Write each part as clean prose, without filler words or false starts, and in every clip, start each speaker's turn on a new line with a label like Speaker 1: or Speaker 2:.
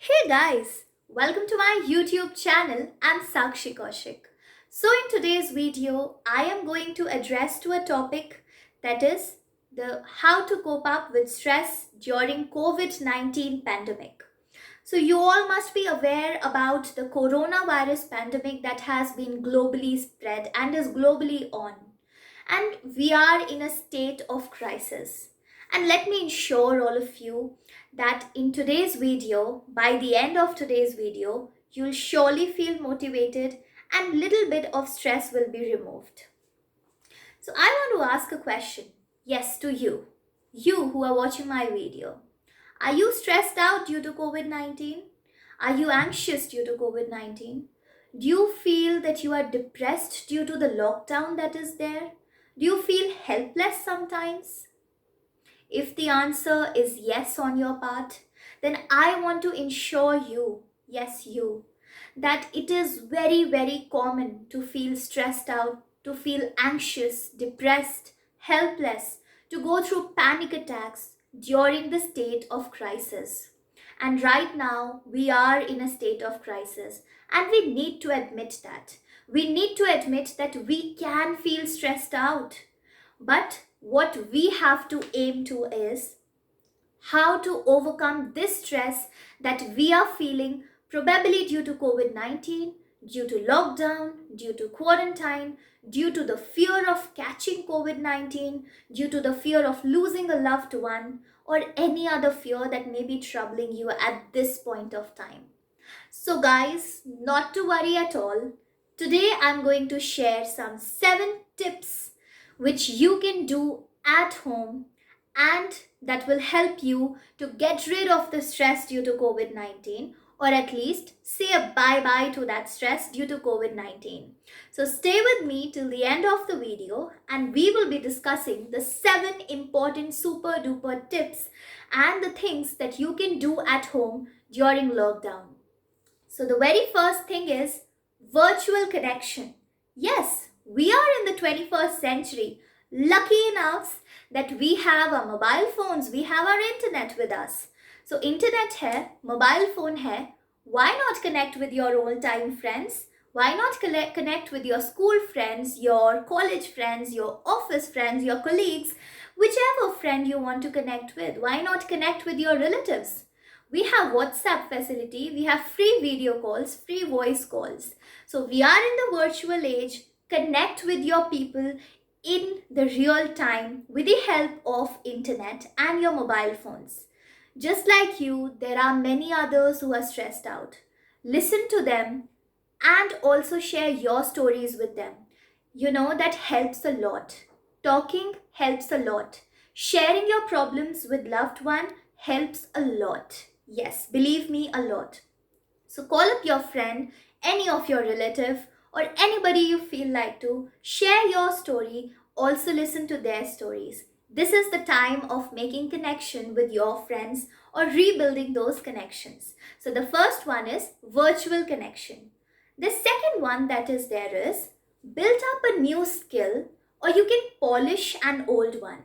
Speaker 1: Hey guys, welcome to my YouTube channel. I'm Sakshi Kaushik. So in today's video, I am going to address to a topic that is the how to cope up with stress during COVID-19 pandemic. So you all must be aware about the coronavirus pandemic that has been globally spread and is globally on. And we are in a state of crisis. And let me assure all of you that in today's video, by the end of today's video, you'll surely feel motivated and little bit of stress will be removed. So I want to ask a question. Yes, to you. You who are watching my video. Are you stressed out due to COVID-19? Are you anxious due to COVID-19? Do you feel that you are depressed due to the lockdown that is there? Do you feel helpless sometimes? If the answer is yes on your part, then I want to ensure you, yes, you, that it is very, very common to feel stressed out, to feel anxious, depressed, helpless, to go through panic attacks during the state of crisis. And right now, we are in a state of crisis, and we need to admit that. We need to admit that we can feel stressed out. But what we have to aim to is how to overcome this stress that we are feeling, probably due to COVID-19, due to lockdown, due to quarantine, due to the fear of catching COVID-19, due to the fear of losing a loved one, or any other fear that may be troubling you at this point of time. So, guys, not to worry at all. Today, I'm going to share some 7 tips which you can do at home and that will help you to get rid of the stress due to COVID-19, or at least say a bye-bye to that stress due to COVID-19. So stay with me till the end of the video and we will be discussing the 7 important super duper tips and the things that you can do at home during lockdown. So the very first thing is virtual connection. Yes, we are in the 21st century. Lucky enough that we have our mobile phones, we have our internet with us. So internet hai, mobile phone hai, why not connect with your old time friends? Why not connect with your school friends, your college friends, your office friends, your colleagues, whichever friend you want to connect with? Why not connect with your relatives? We have WhatsApp facility, we have free video calls, free voice calls. So we are in the virtual age. Connect with your people in the real time with the help of internet and your mobile phones. Just like you, there are many others who are stressed out. Listen to them and also share your stories with them. You know, that helps a lot. Talking helps a lot. Sharing your problems with loved one helps a lot. Yes, believe me, a lot. So call up your friend, any of your relative, or anybody you feel like to. Share your story. Also listen to their stories. This is the time of making connection with your friends or rebuilding those connections. So the first one is virtual connection. The second one that is there is build up a new skill, or you can polish an old one.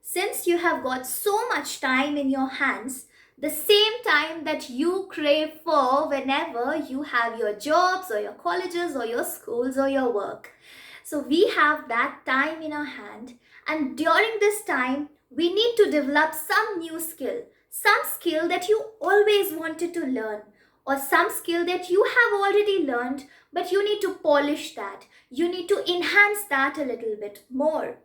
Speaker 1: Since you have got so much time in your hands, the same time that you crave for whenever you have your jobs or your colleges or your schools or your work. So we have that time in our hand, and during this time we need to develop some new skill, some skill that you always wanted to learn, or some skill that you have already learned but you need to polish that. You need to enhance that a little bit more.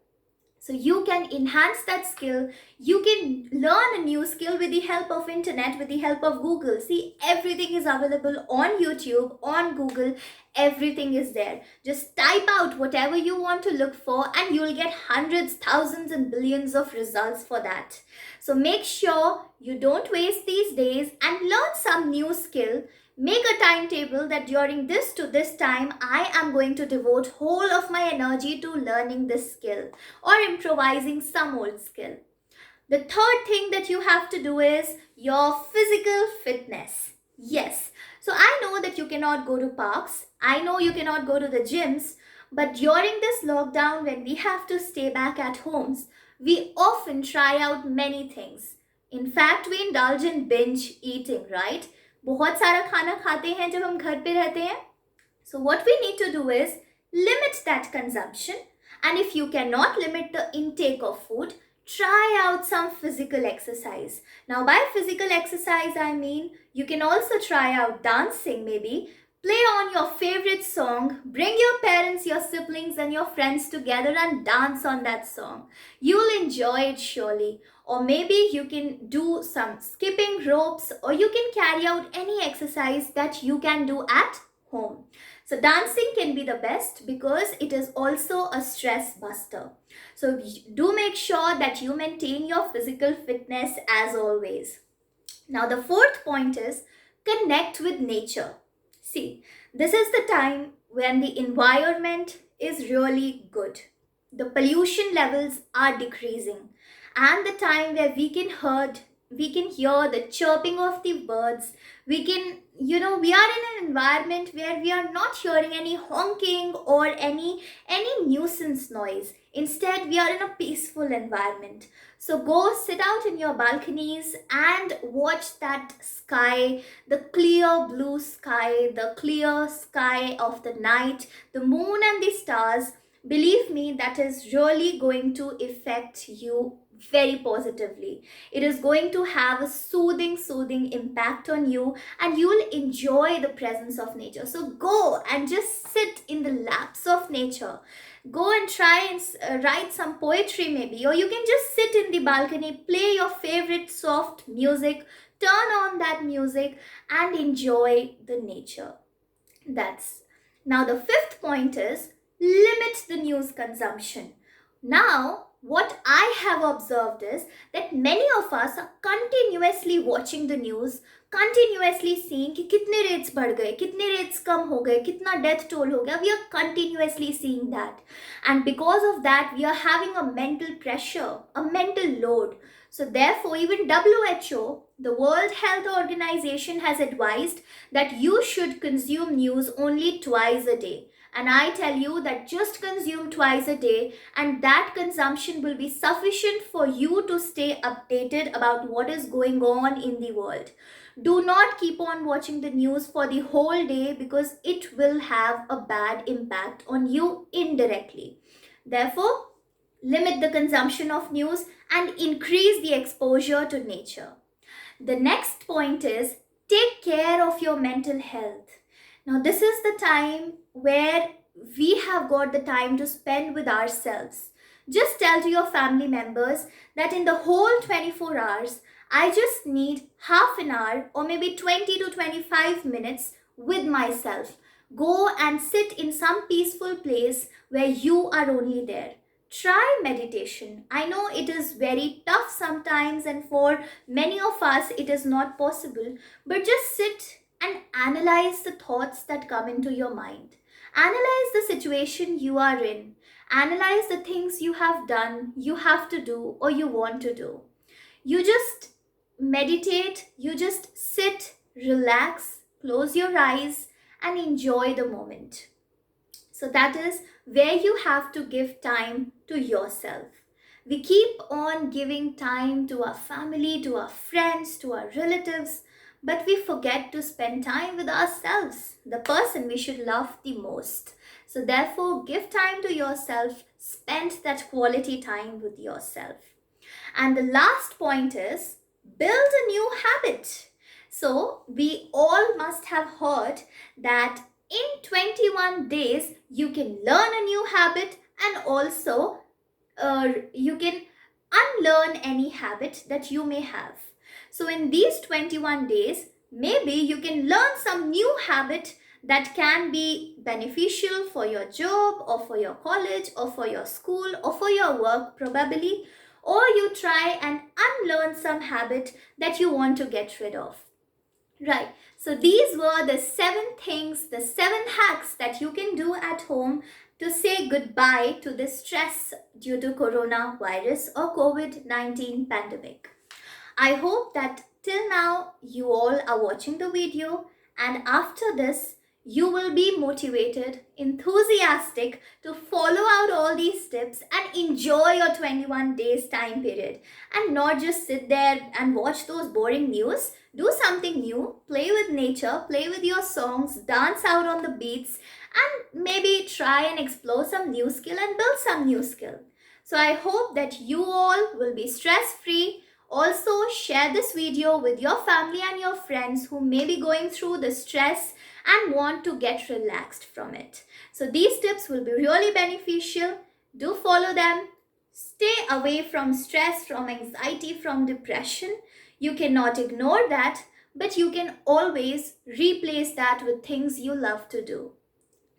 Speaker 1: So you can enhance that skill. You can learn a new skill with the help of internet, with the help of Google. See, everything is available on YouTube, on Google. Everything is there. Just type out whatever you want to look for and you'll get hundreds, thousands and billions of results for that. So make sure you don't waste these days and learn some new skill. Make a timetable that during this to this time, I am going to devote whole of my energy to learning this skill or improvising some old skill. The third thing that you have to do is your physical fitness. Yes, so I know that you cannot go to parks. I know you cannot go to the gyms. But during this lockdown, when we have to stay back at homes, we often try out many things. In fact, we indulge in binge eating, right? बहुत सारा खाना खाते हैं जब हम घर पे रहते हैं. So what we need to do is limit that consumption, and if you cannot limit the intake of food, try out some physical exercise. Now by physical exercise I mean you can also try out dancing maybe. Play on your favorite song, bring your parents, your siblings and your friends together and dance on that song. You'll enjoy it surely. Or maybe you can do some skipping ropes, or you can carry out any exercise that you can do at home. So dancing can be the best because it is also a stress buster. So do make sure that you maintain your physical fitness as always. Now the fourth point is connect with nature. See, this is the time when the environment is really good. The pollution levels are decreasing, and the time where we can hear the chirping of the birds. We can, we are in an environment where we are not hearing any honking or any nuisance noise. Instead, we are in a peaceful environment. So go sit out in your balconies and watch that sky, the clear blue sky, the clear sky of the night, the moon and the stars. Believe me, that is really going to affect you very positively. It is going to have a soothing impact on you, and you will enjoy the presence of nature. So go and just sit in the laps of nature. Go and try and write some poetry maybe, or you can just sit in the balcony, play your favorite soft music, turn on that music and enjoy the nature. That's now the fifth point is limit the news consumption. Now what I have observed is that many of us are continuously watching the news, continuously seeing कि कितने rates बढ़ गए, कितने rates कम हो गए, कितना death toll हो गया. We are continuously seeing that, and because of that we are having a mental pressure, a mental load. So therefore even WHO, the World Health Organization, has advised that you should consume news only twice a day. And I tell you that just consume twice a day, and that consumption will be sufficient for you to stay updated about what is going on in the world. Do not keep on watching the news for the whole day, because it will have a bad impact on you indirectly. Therefore, limit the consumption of news and increase the exposure to nature. The next point is take care of your mental health. Now, this is the time where we have got the time to spend with ourselves. Just tell to your family members that in the whole 24 hours, I just need half an hour or maybe 20 to 25 minutes with myself. Go and sit in some peaceful place where you are only there. Try meditation. I know it is very tough sometimes, and for many of us it is not possible, but just sit and analyze the thoughts that come into your mind. Analyze the situation you are in. Analyze the things you have done, you have to do, or you want to do. You just meditate, you just sit, relax, close your eyes, and enjoy the moment. So that is where you have to give time to yourself. We keep on giving time to our family, to our friends, to our relatives, but we forget to spend time with ourselves, the person we should love the most. So therefore, give time to yourself, spend that quality time with yourself. And the last point is build a new habit. So we all must have heard that in 21 days you can learn a new habit, and also you can unlearn any habit that you may have. So in these 21 days, maybe you can learn some new habit that can be beneficial for your job or for your college or for your school or for your work probably, or you try and unlearn some habit that you want to get rid of. Right, so these were the 7 things, the 7 hacks that you can do at home to say goodbye to the stress due to coronavirus or COVID-19 pandemic. I hope that till now you all are watching the video, and after this you will be motivated, enthusiastic to follow out all these tips and enjoy your 21 days time period, and not just sit there and watch those boring news. Do something new, play with nature, play with your songs, dance out on the beats, and maybe try and explore some new skill and build some new skill. So I hope that you all will be stress free. Also, share this video with your family and your friends who may be going through the stress and want to get relaxed from it. So these tips will be really beneficial. Do follow them. Stay away from stress, from anxiety, from depression. You cannot ignore that, but you can always replace that with things you love to do.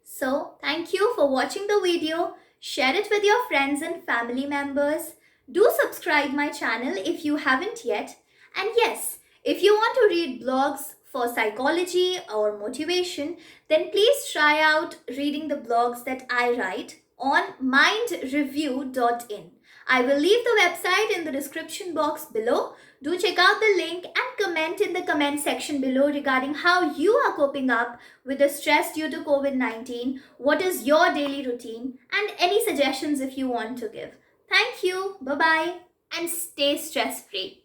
Speaker 1: So, thank you for watching the video. Share it with your friends and family members. Do subscribe my channel if you haven't yet. And yes, if you want to read blogs for psychology or motivation, then please try out reading the blogs that I write on mindreview.in. I will leave the website in the description box below. Do check out the link and comment in the comment section below regarding how you are coping up with the stress due to COVID-19, what is your daily routine, and any suggestions if you want to give. Thank you, bye-bye, and stay stress-free.